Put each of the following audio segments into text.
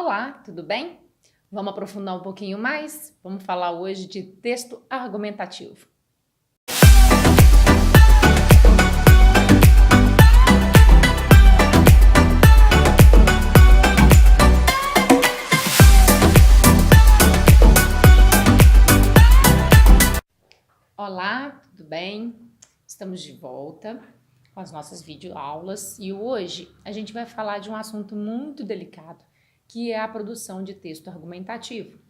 Olá, tudo bem? Vamos aprofundar um pouquinho mais? Vamos falar hoje de texto argumentativo. Olá, tudo bem? Estamos de volta com as nossas videoaulas e hoje a gente vai falar de um assunto muito delicado, que é a produção de texto argumentativo.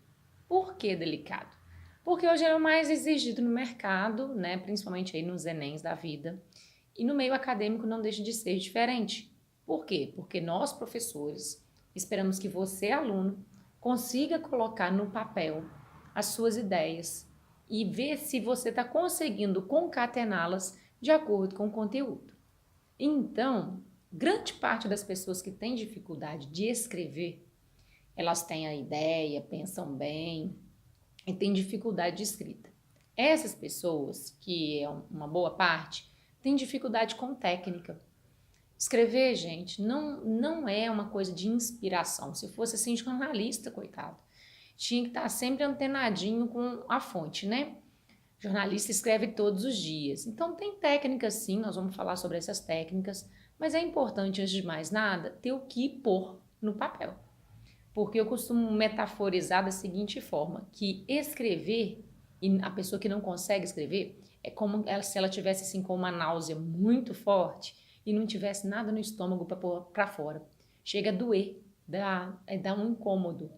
Por que delicado? Porque hoje é o mais exigido no mercado, né? Principalmente aí nos Enems da vida, e no meio acadêmico não deixa de ser diferente. Por quê? Porque nós, professores, esperamos que você, aluno, consiga colocar no papel as suas ideias e ver se você está conseguindo concatená-las de acordo com o conteúdo. Então, grande parte das pessoas que têm dificuldade de escrever, elas têm a ideia, pensam bem e têm dificuldade de escrita. Essas pessoas, que é uma boa parte, têm dificuldade com técnica. Escrever, gente, não é uma coisa de inspiração. Se fosse assim, jornalista, coitado, tinha que estar sempre antenadinho com a fonte, né? Jornalista escreve todos os dias. Então tem técnicas sim, nós vamos falar sobre essas técnicas, mas é importante, antes de mais nada, ter o que pôr no papel. Porque eu costumo metaforizar da seguinte forma, que escrever, e a pessoa que não consegue escrever, é como se ela tivesse assim com uma náusea muito forte e não tivesse nada no estômago para pôr para fora. Chega a doer, dá um incômodo.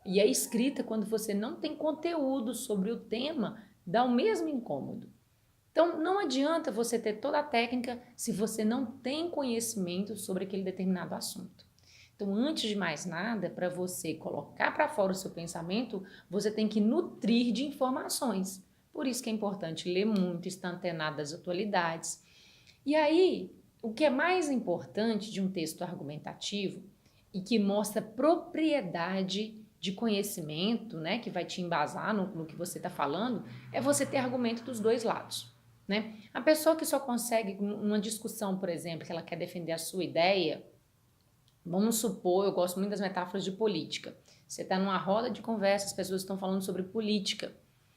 E a escrita, quando você não tem conteúdo sobre o tema, dá o mesmo incômodo. Então, não adianta você ter toda a técnica se você não tem conhecimento sobre aquele determinado assunto. Então, antes de mais nada, para você colocar para fora o seu pensamento, você tem que nutrir de informações. Por isso que é importante ler muito, estar antenado das atualidades. E aí, o que é mais importante de um texto argumentativo e que mostra propriedade de conhecimento, né, que vai te embasar no que você está falando, é você ter argumento dos dois lados, né? A pessoa que só consegue, numa discussão, por exemplo, que ela quer defender a sua ideia, vamos supor, eu gosto muito das metáforas de política. Você está numa roda de conversa, as pessoas estão falando sobre política.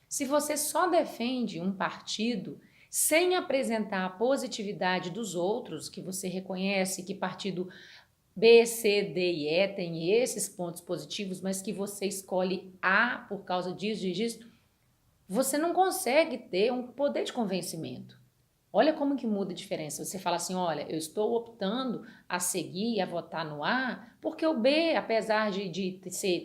Se você só defende um partido, sem apresentar a positividade dos outros, que você reconhece que partido B, C, D e E tem esses pontos positivos, mas que você escolhe A por causa disso, você não consegue ter um poder de convencimento. Olha como que muda a diferença. Você fala assim, olha, eu estou optando a seguir e a votar no A, porque o B, apesar de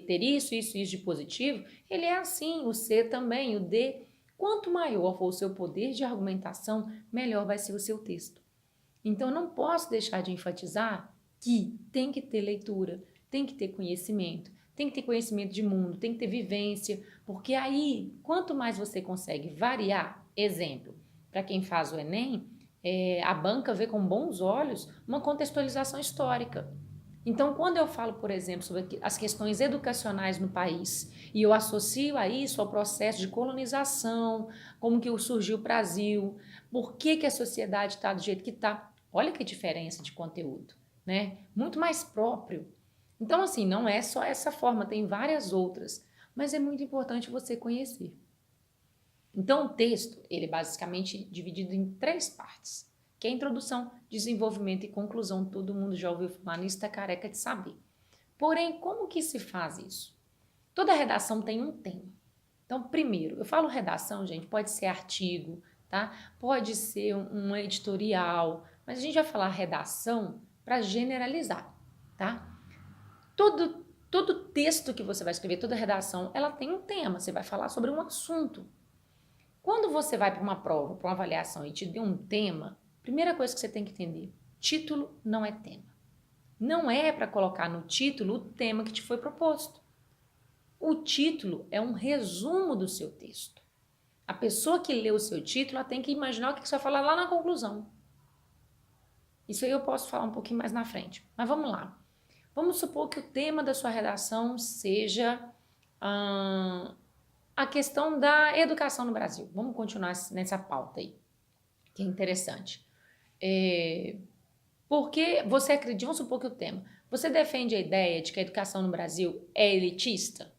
ter isso de positivo, ele é assim, o C também, o D. Quanto maior for o seu poder de argumentação, melhor vai ser o seu texto. Então, eu não posso deixar de enfatizar que tem que ter leitura, tem que ter conhecimento de mundo, tem que ter vivência, porque aí, quanto mais você consegue variar, exemplo, para quem faz o Enem, a banca vê com bons olhos uma contextualização histórica. Então, quando eu falo, por exemplo, sobre as questões educacionais no país e eu associo a isso ao processo de colonização, como que surgiu o Brasil, por que a sociedade está do jeito que está, olha que diferença de conteúdo, né? Muito mais próprio. Então, assim, não é só essa forma, tem várias outras, mas é muito importante você conhecer. Então, o texto, ele é basicamente dividido em 3 partes, que é a introdução, desenvolvimento e conclusão. Todo mundo já ouviu falar nisso, está careca de saber. Porém, como que se faz isso? Toda redação tem um tema. Então, primeiro, eu falo redação, gente, pode ser artigo, tá? Pode ser um editorial, mas a gente vai falar redação para generalizar, tá? Todo texto que você vai escrever, toda redação, ela tem um tema, você vai falar sobre um assunto. Quando você vai para uma prova, para uma avaliação e te dê um tema, primeira coisa que você tem que entender, título não é tema. Não é para colocar no título o tema que te foi proposto. O título é um resumo do seu texto. A pessoa que lê o seu título, ela tem que imaginar o que você vai falar lá na conclusão. Isso aí eu posso falar um pouquinho mais na frente, mas vamos lá. Vamos supor que o tema da sua redação seja a questão da educação no Brasil. Vamos continuar nessa pauta aí, que é interessante. Porque você acredita, vamos supor que o tema, Você defende a ideia de que a educação no Brasil é elitista?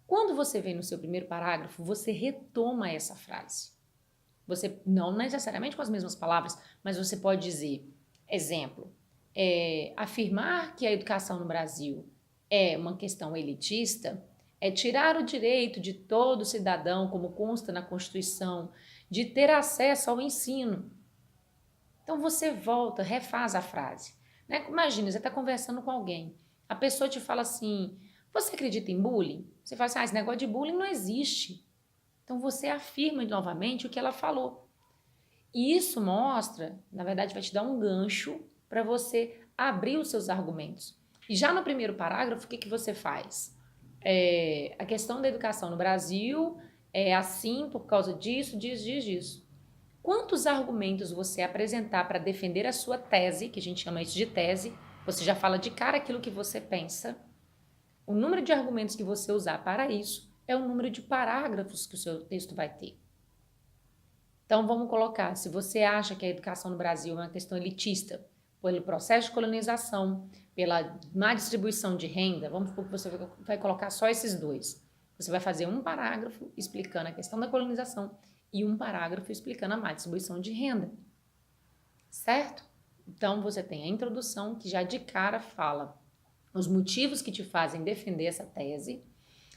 Quando você vem no seu primeiro parágrafo, você retoma essa frase. Você, não necessariamente com as mesmas palavras, mas você pode dizer, exemplo, afirmar que a educação no Brasil é uma questão elitista é tirar o direito de todo cidadão, como consta na Constituição, de ter acesso ao ensino. Então você volta, refaz a frase. Né? Imagina, você está conversando com alguém, a pessoa te fala assim, você acredita em bullying? Você fala assim, esse negócio de bullying não existe. Então você afirma novamente o que ela falou. E isso mostra, na verdade vai te dar um gancho para você abrir os seus argumentos. E já no primeiro parágrafo, o que você faz? A questão da educação no Brasil é assim por causa disso, disso. Quantos argumentos você apresentar para defender a sua tese, que a gente chama isso de tese, você já fala de cara aquilo que você pensa, o número de argumentos que você usar para isso é o número de parágrafos que o seu texto vai ter. Então vamos colocar, se você acha que a educação no Brasil é uma questão elitista, pelo processo de colonização, pela má distribuição de renda, vamos supor que você vai colocar só esses dois. Você vai fazer um parágrafo explicando a questão da colonização e um parágrafo explicando a má distribuição de renda, certo? Então você tem a introdução que já de cara fala os motivos que te fazem defender essa tese,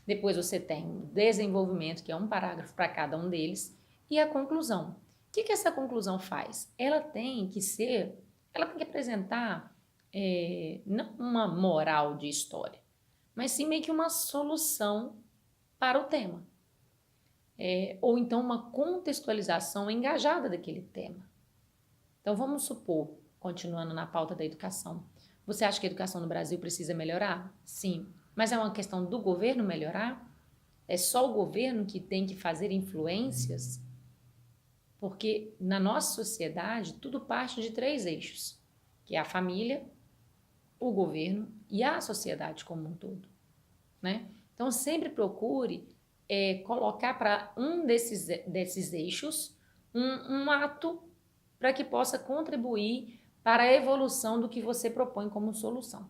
depois você tem o desenvolvimento, que é um parágrafo para cada um deles, e a conclusão. O que essa conclusão faz? Ela tem que apresentar não uma moral de história, mas sim meio que uma solução para o tema. Ou então uma contextualização engajada daquele tema. Então vamos supor, continuando na pauta da educação, você acha que a educação no Brasil precisa melhorar? Sim. Mas é uma questão do governo melhorar? É só o governo que tem que fazer influências? Porque na nossa sociedade tudo parte de 3 eixos, que é a família, o governo e a sociedade como um todo, né? Então sempre procure colocar para um desses eixos um ato para que possa contribuir para a evolução do que você propõe como solução.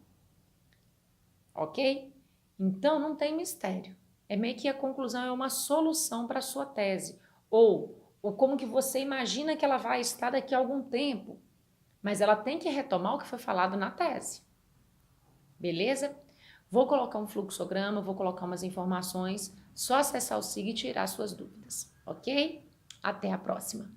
Ok? Então não tem mistério. É meio que a conclusão é uma solução para a sua tese. Ou como que você imagina que ela vai estar daqui a algum tempo. Mas ela tem que retomar o que foi falado na tese. Beleza? Vou colocar um fluxograma, vou colocar umas informações. Só acessar o SIG e tirar suas dúvidas. Ok? Até a próxima.